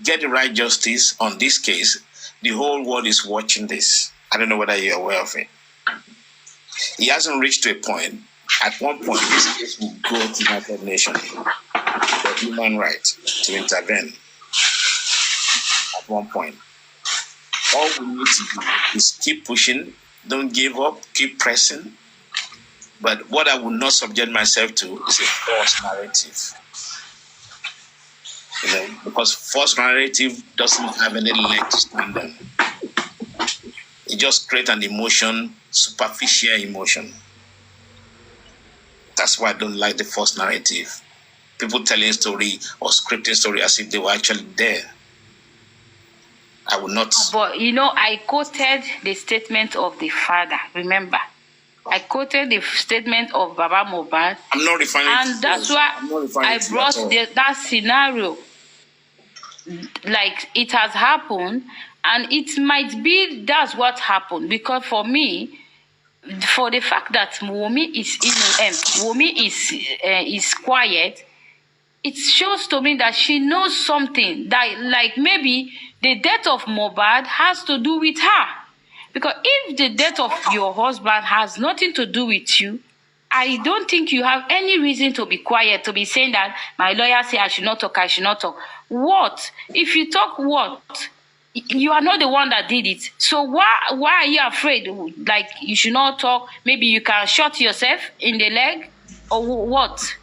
get the right justice on this case, the whole world is watching this. I don't know whether you're aware of it. He hasn't reached to a point. At one point, this case will go to the United Nations for human rights to intervene. At one point. All we need to do is keep pushing, don't give up, keep pressing. But what I will not subject myself to is a false narrative. You know, because false narrative doesn't have any leg to stand on. It just creates an emotion, superficial emotion. That's why I don't like the false narrative. People telling story or scripting story as if they were actually there. I will not. But you know, I quoted the statement of the father. Remember, I quoted the statement of Baba MOHBAD. I'm not referring. And that's why I brought that scenario. Like it has happened, and it might be that's what happened. Because for me, for the fact that Wummi is quiet, it shows to me that she knows something that, like, maybe the death of MOHBAD has to do with her. Because if the death of your husband has nothing to do with you, I don't think you have any reason to be quiet, to be saying that my lawyer said I should not talk, I should not talk. What? If you talk what? You are not the one that did it. So why are you afraid? Like, you should not talk. Maybe you can shot yourself in the leg or what?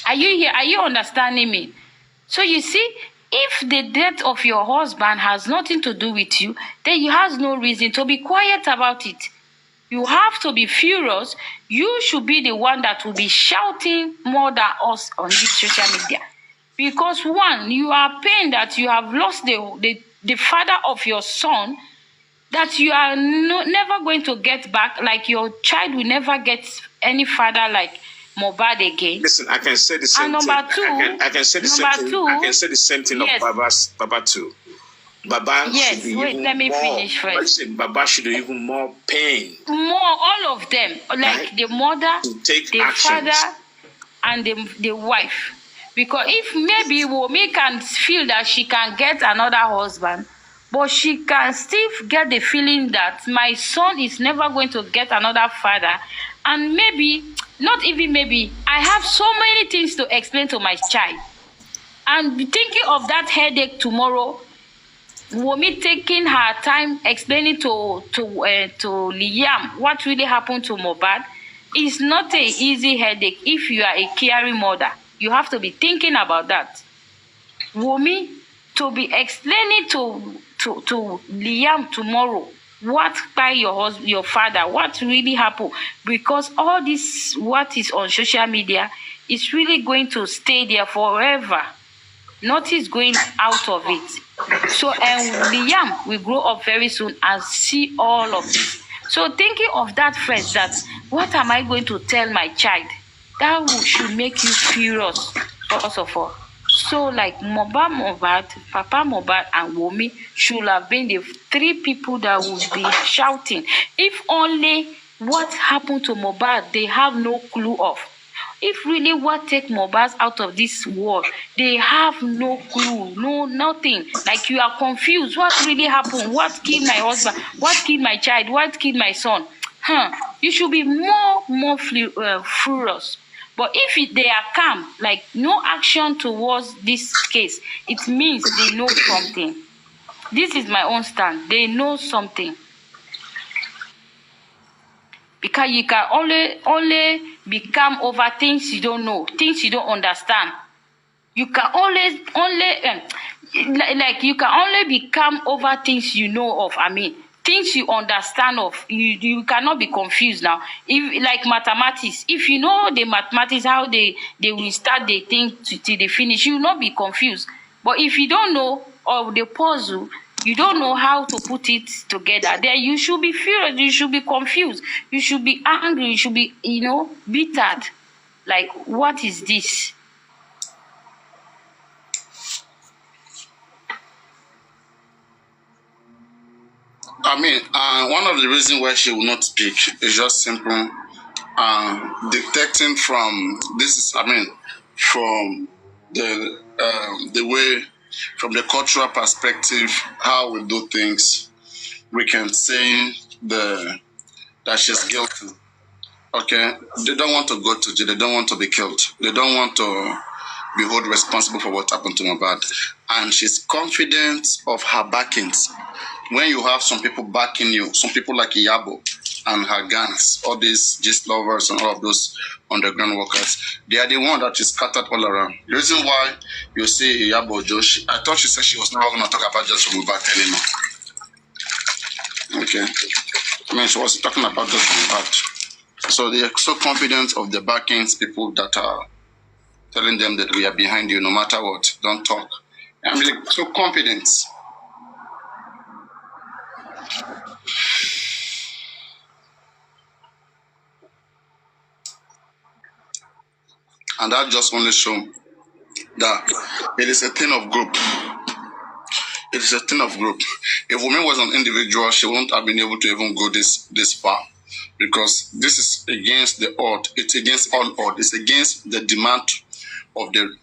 Are you here? Are you understanding me? So you see, if the death of your husband has nothing to do with you, then you have no reason to be quiet about it. You have to be furious. You should be the one that will be shouting more than us on this social media. Because one, you are pained that you have lost the father of your son, that you are never going to get back, like your child will never get any father like MOHBAD again. Listen, I can say the same thing. Number two, I can say the same thing. I can say the same thing of Baba too. Baba yes, should be wait, even let me more, finish first. Baba should be even more pain. More, all of them, like right? The mother, the actions. Father, and the wife. Because if maybe Wummi can feel that she can get another husband, but she can still get the feeling that my son is never going to get another father, and maybe, not even maybe, I have so many things to explain to my child. And thinking of that headache tomorrow, Wummi taking her time explaining to Liam what really happened to MOHBAD is not an easy headache if you are a caring mother. You have to be thinking about that. Wummi, to be explaining to Liam tomorrow what by your father, what really happened, because all this what is on social media is really going to stay there forever. Nothing going out of it. So Liam will grow up very soon and see all of this. So thinking of that first, that what am I going to tell my child? That should make you furious, first of all. So like MOHBAD, Papa MOHBAD and Wummi should have been the three people that would be shouting. If only what happened to MOHBAD they have no clue of. If really what take MOHBAD out of this world, they have no clue, no nothing. Like you are confused. What really happened? What killed my husband? What killed my child? What killed my son? You should be more furious. But if they are calm, like no action towards this case, it means they know something. This is my own stand. They know something. Because you can only become over things you don't know, things you don't understand. You can you can only become over things you know of. I mean, things you understand of. You cannot be confused now. If like mathematics, if you know the mathematics, how they will start the thing till they finish, you will not be confused. But if you don't know, or the puzzle, you don't know how to put it together, then you should be furious, you should be confused, you should be angry, you should be, bittered. Like, what is this? I mean, one of the reasons why she will not speak is just simple. Detecting from this is, from the way, from the cultural perspective, how we do things, we can say that she's guilty. Okay, they don't want to go to jail. They don't want to be killed. They don't want to be held responsible for what happened to MOHBAD. And she's confident of her backings. When you have some people backing you, some people like Iyabo and her gangs, all these gist lovers and all of those underground workers, they are the one that is scattered all around. The reason why you see Iyabo Josh, I thought she said she was not going to talk about just MOHBAD anymore. Okay. I mean, she was talking about just MOHBAD. So they are so confident of the backings, people that are telling them that we are behind you no matter what, don't talk. I mean, so confident. And that just only shows that it is a thing of group. It is a thing of group. If Wummi was an individual, she wouldn't have been able to even go this far. Because this is against the odd. It's against all odd. It's against the demand of the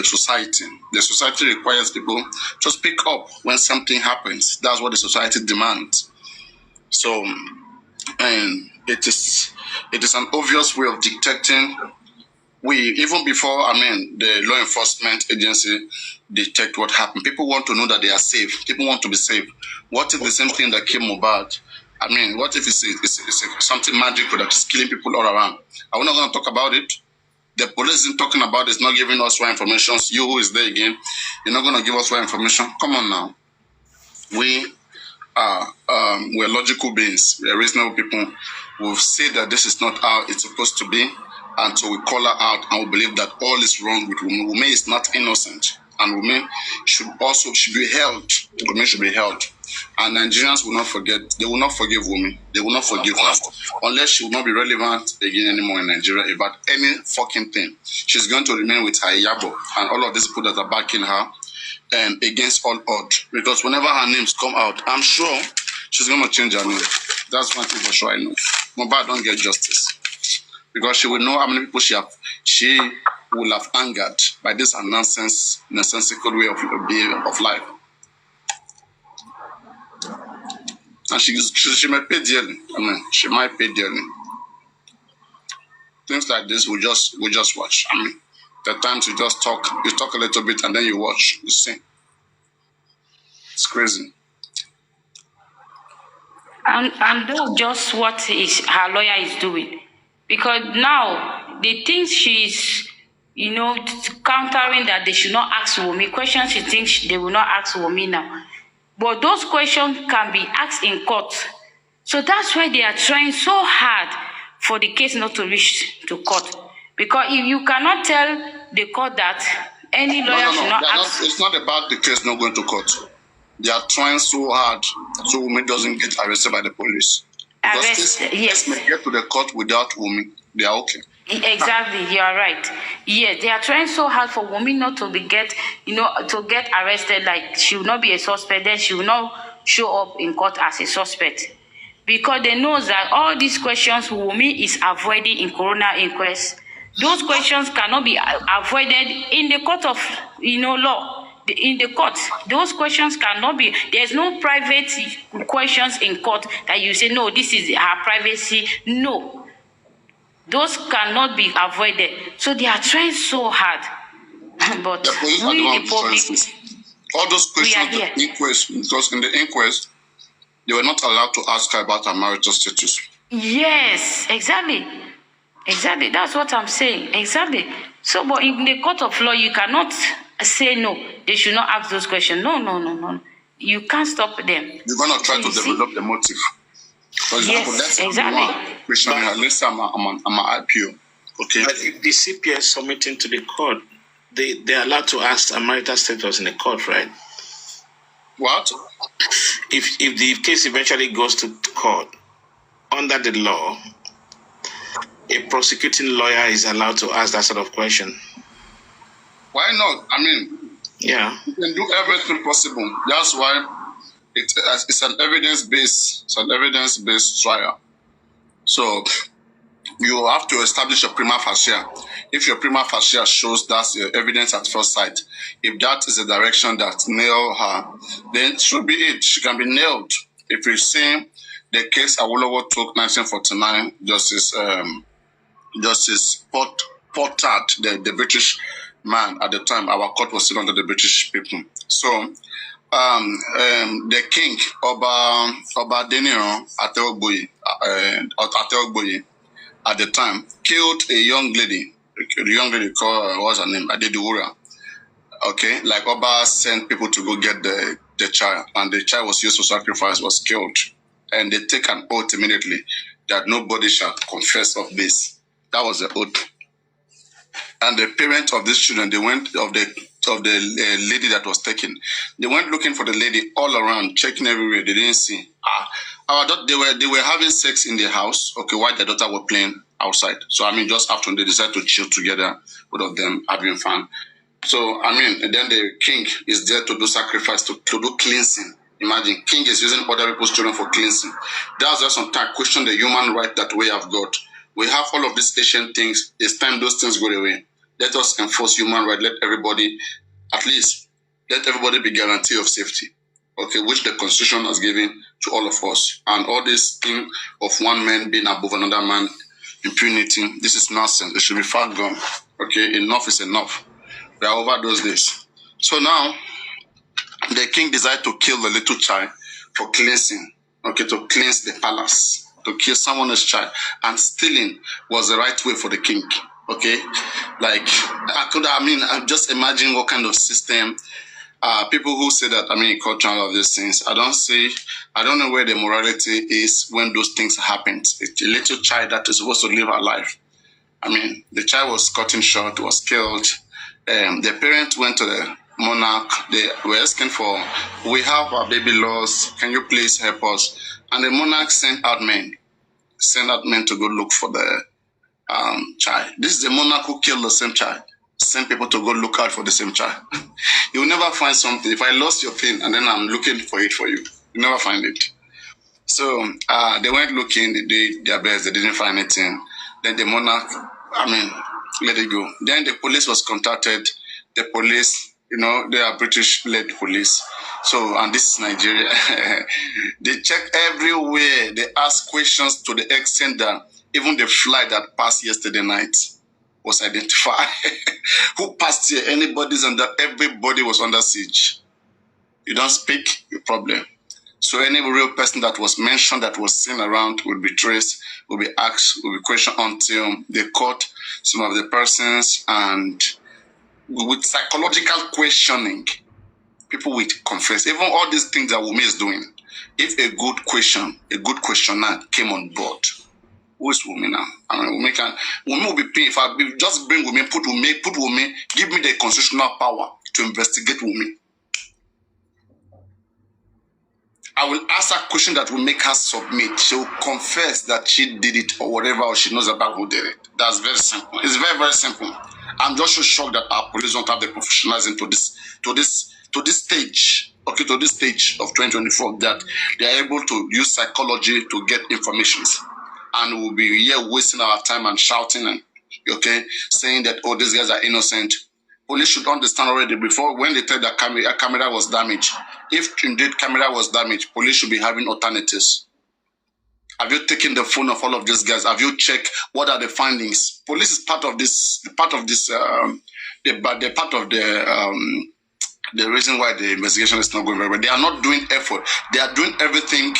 society. The society requires people to speak up when something happens. That's what the society demands. So, and it is an obvious way of dictating. Even before, the law enforcement agency detect what happened, people want to know that they are safe. People want to be safe. What if the same thing that killed MOHBAD? What if it's something magical that is killing people all around? Are we not going to talk about it? The police isn't talking about it, it's not giving us raw information. You who is there again, you're not going to give us raw information? Come on now. We're logical beings. We're reasonable people. We'll say that this is not how it's supposed to be until we call her out and we believe that all is wrong with Wummi. Wummi is not innocent. And Wummi should be held. Wummi should be held. And Nigerians will not forget. They will not forgive Wummi. They will not forgive her. Unless she will not be relevant again anymore in Nigeria about any fucking thing. She's going to remain with her Iyabo and all of these people that are backing her and against all odds. Because whenever her names come out, I'm sure she's going to change her name. That's one thing for sure I know. MOHBAD don't get justice. Because she will know how many people she will have angered by this nonsensical way of life. And she might pay dearly. She might pay dearly. Things like this, we just watch. The times you just talk a little bit and then you watch, you see. It's crazy. And that's just what her lawyer is doing. Because now, the things she's, countering that they should not ask Wummi, questions she thinks they will not ask Wummi now. But those questions can be asked in court. So that's why they are trying so hard for the case not to reach to court. Because if you cannot tell the court that any lawyer should not ask... It's not about the case not going to court. They are trying so hard so Wummi doesn't get arrested by the police. Yes. May get to the court without Wummi. They are okay. Exactly, you are right. Yes, they are trying so hard for Wummi not to get arrested. Like she will not be a suspect, then she will not show up in court as a suspect, because they know that all these questions Wummi is avoiding in coroner inquest, those questions cannot be avoided in the court of law. In the court, those questions cannot be. There's no private questions in court that you say no, this is her privacy. No. Those cannot be avoided. So they are trying so hard. But we, the public, all those questions in the inquest, because in the inquest, they were not allowed to ask her about her marital status. Yes, exactly. Exactly. That's what I'm saying. Exactly. So, but in the court of law, you cannot say no. They should not ask those questions. No. You can't stop them. You're going to try to develop the motive. For example, yes, exactly. Let's say I'm an IPO. Okay. But if the CPS submitting to the court, they're allowed to ask a marital status in the court, right? What? If the case eventually goes to court, under the law, a prosecuting lawyer is allowed to ask that sort of question. Why not? Yeah. You can do everything possible. That's why it's an evidence-based trial. So you have to establish a prima facie. If your prima facie shows that's evidence at first sight, if that is the direction that nailed her, then it should be it. She can be nailed. If you see the case Awolowo took 1949, Justice Pottard, the British man at the time, our court was still under the British people. So the king, Oba Deniro Ateogboye, at the time, killed a young lady. The young lady called, what's her name? Adediwura. Okay, like Oba sent people to go get the child, and the child was used for sacrifice, was killed. And they take an oath immediately that nobody shall confess of this. That was the oath. And the parents of these children, they went, of the lady that was taken, they went looking for the lady all around, checking everywhere. They didn't see. Our daughter, they were having sex in their house, okay, while their daughter were playing outside. So, I mean, just after they decided to chill together, both of them having fun. So, I mean, and then the king is there to do sacrifice, to do cleansing. Imagine, king is using other people's children for cleansing. That's why sometimes question the human right that we have got. We have all of these ancient things. It's time those things go away. Let us enforce human right. Let everybody, at least, let everybody be guaranteed of safety. Okay, which the Constitution has given to all of us. And all this thing of one man being above another man, impunity, this is nonsense. It should be far gone. Okay, enough is enough. We are over those days. So now, the king decided to kill the little child for cleansing. Okay, to cleanse the palace. To kill someone else's child. And stealing was the right way for the king. Okay, like I just imagine what kind of system. People who say that, culture and all of these things, I don't know where the morality is when those things happen. It's a little child that is supposed to live her life. The child was cut short, was killed. The parents went to the monarch. They were asking for, we have our baby lost. Can you please help us? And the monarch sent out men to go look for the child. This is the monarch who killed the same child. Send people to go look out for the same child. You will never find something. If I lost your thing and then I'm looking for it for you, you never find it. So they went looking, they did their best, they didn't find anything. Then the monarch, let it go. Then the police was contacted. The police, they are British-led police. So, and this is Nigeria. They check everywhere. They ask questions to the extent that even the flight that passed yesterday night was identified. Who passed here? Everybody was under siege. You don't speak, your problem. So any real person that was mentioned, that was seen around, will be traced, will be asked, will be questioned until they caught some of the persons, and with psychological questioning, people will confess. Even all these things that Wummi is doing, if a good questioner came on board, who is Wummi now? Wummi will be paid. If I just bring Wummi, put Wummi, give me the constitutional power to investigate Wummi. I will ask a question that will make her submit. She will confess that she did it or whatever, or she knows about who did it. That's very simple. It's very, very simple. I'm just so shocked that our police don't have the professionalism to this stage, okay, to this stage of 2024, that they are able to use psychology to get information. And we'll be here wasting our time and shouting and, okay, saying that, oh, these guys are innocent. Police should understand already before, when they tell that camera was damaged. If indeed camera was damaged, police should be having alternatives. Have you taken the phone of all of these guys? Have you checked what are the findings? Police is part of the reason why the investigation is not going very well. They are not doing effort. They are doing everything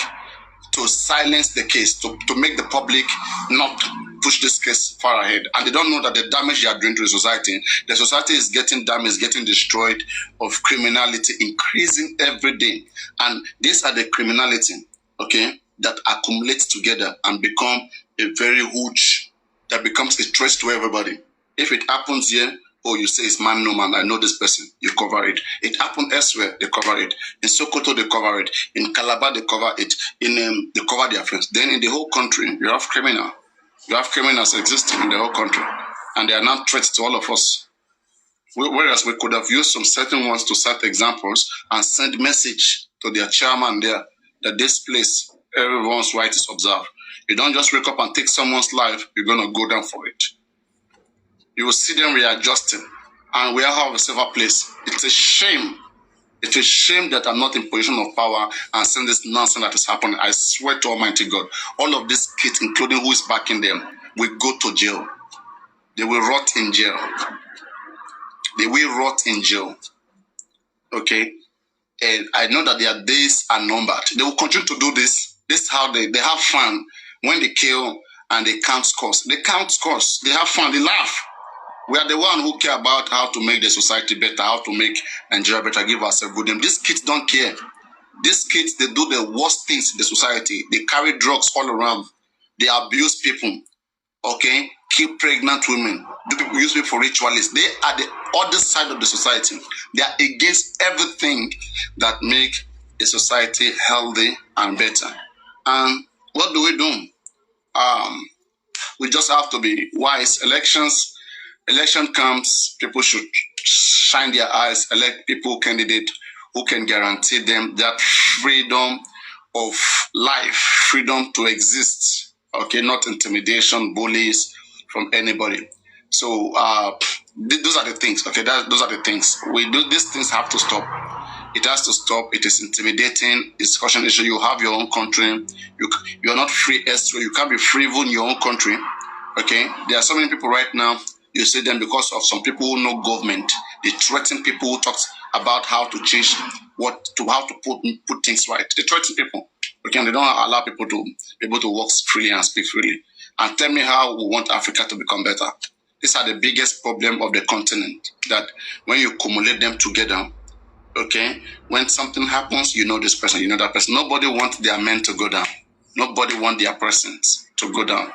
to silence the case, to make the public not push this case far ahead. And they don't know that the damage they are doing to the society is getting damaged, getting destroyed, of criminality increasing every day. And these are the criminality, okay, that accumulates together and become a very huge, that becomes a threat to everybody. If it happens here, oh, you say it's man, no man, I know this person, you cover it. It happened elsewhere, they cover it. In Sokoto, they cover it. In Calabar, they cover it. They cover their friends. Then in the whole country, you have criminal. You have criminals existing in the whole country. And they are not threats to all of us. Whereas we could have used some certain ones to set examples and send message to their chairman there that this place, everyone's right is observed. You don't just wake up and take someone's life, you're going to go down for it. You will see them readjusting, and we all have a safer place. It's a shame. It's a shame that I'm not in position of power and seeing this nonsense that is happening. I swear to Almighty God, all of these kids, including who is backing them, will go to jail. They will rot in jail. They will rot in jail. Okay? And I know that their days are numbered. They will continue to do this. This is how they have fun when they kill and they count scores. They count scores. They have fun. They laugh. We are the one who care about how to make the society better, how to make Nigeria better, give ourselves good name. These kids don't care. These kids, they do the worst things in the society. They carry drugs all around. They abuse people. Okay? Kill pregnant women. Do people use people for ritualists? They are the other side of the society. They are against everything that make a society healthy and better. And what do? We just have to be wise. Election comes, people should shine their eyes, elect people, candidate who can guarantee them that freedom of life, freedom to exist. Okay, not intimidation, bullies from anybody. So those are the things. Okay, those are the things. We do. These things have to stop. It has to stop. It is intimidating. It's a caution issue. You have your own country. You're not free as well. You can't be free even in your own country. Okay, there are so many people right now. You see them because of some people who know government. They threaten people who talk about how to change how to put things right. They threaten people. Okay, and they don't allow people to be able to work freely and speak freely. And tell me how we want Africa to become better. These are the biggest problem of the continent. That when you accumulate them together, okay, when something happens, you know this person, you know that person. Nobody wants their men to go down. Nobody wants their persons to go down.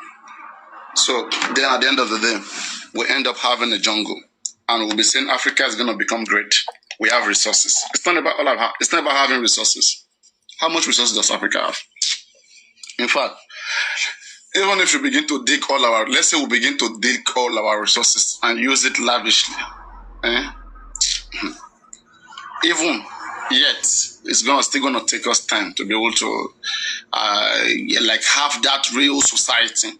So then at the end of the day, we end up having a jungle, and we'll be saying Africa is going to become great. We have resources. It's not about it's not about having resources. How much resources does Africa have? In fact, even if you begin to dig let's say we begin to dig all our resources and use it lavishly, even yet, it's still going to take us time to be able to have that real society.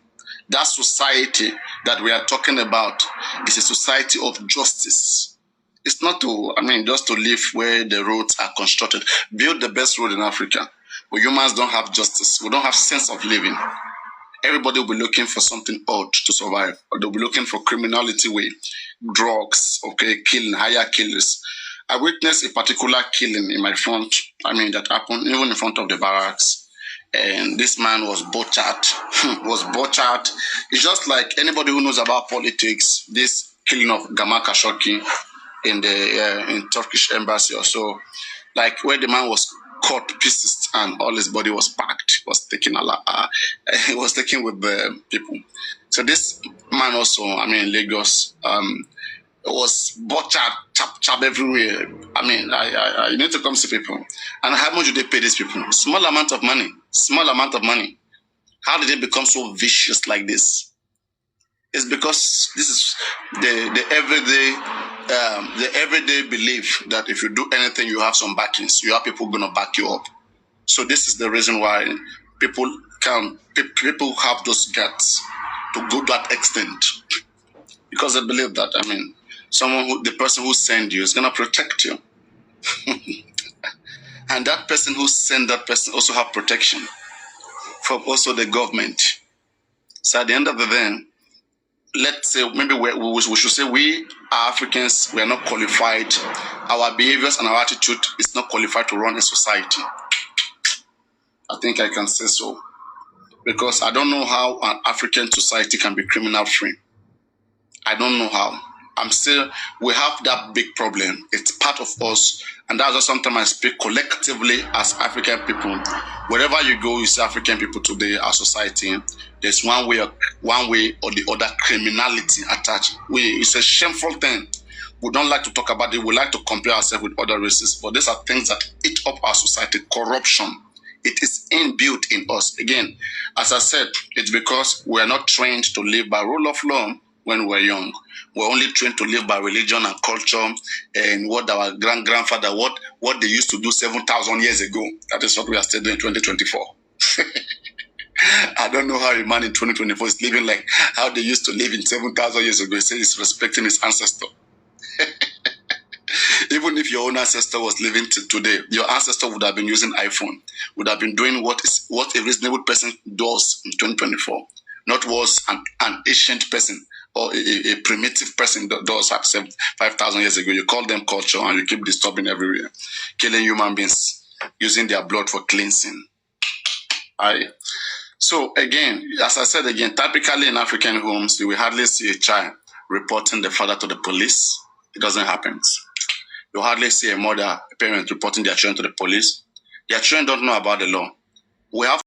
That society that we are talking about is a society of justice. It's not just to live where the roads are constructed. Build the best road in Africa. But humans don't have justice. We don't have sense of living. Everybody will be looking for something odd to survive. Or they'll be looking for criminality with drugs, okay, killing, higher killers. I witnessed a particular killing in my front. That happened even in front of the barracks. And this man was butchered. It's just like anybody who knows about politics, this killing of Gamal Khashoggi in the in Turkish embassy or so, like where the man was cut pieces and all his body was packed, was taken he was taken with the people. So this man also, in Lagos, was butchered, chop everywhere. You need to come see people. And how much do they pay these people? Small amount of money. How did they become so vicious like this? It's because this is the everyday belief that if you do anything, you have some backings. You have people going to back you up. So this is the reason why people have those guts to go that extent, because they believe that the person who sent you is going to protect you. And that person who sent that person also have protection from also the government. So at the end of the day, let's say maybe we should say we are Africans, we are not qualified. Our behaviors and our attitude is not qualified to run a society. I think I can say so. Because I don't know how an African society can be criminal free. I don't know how. We have that big problem. It's part of us. And that's why sometimes I speak collectively as African people. Wherever you go, you see African people today, our society, there's one way or the other criminality attached. It's a shameful thing. We don't like to talk about it. We like to compare ourselves with other races. But these are things that eat up our society. Corruption. It is inbuilt in us. Again, as I said, it's because we are not trained to live by rule of law when we're young. We're only trained to live by religion and culture and what our grandfather, what they used to do 7,000 years ago. That is what we are still doing in 2024. I don't know how a man in 2024 is living like how they used to live in 7,000 years ago. He says he's respecting his ancestor. Even if your own ancestor was living today, your ancestor would have been using iPhone, would have been doing what a reasonable person does in 2024, not what an ancient person or a primitive person does 5,000 years ago. You call them culture and you keep disturbing everywhere, killing human beings, using their blood for cleansing. So again, as I said again, typically in African homes, you will hardly see a child reporting the father to the police. It doesn't happen. You hardly see a parent reporting their children to the police. Their children don't know about the law. We have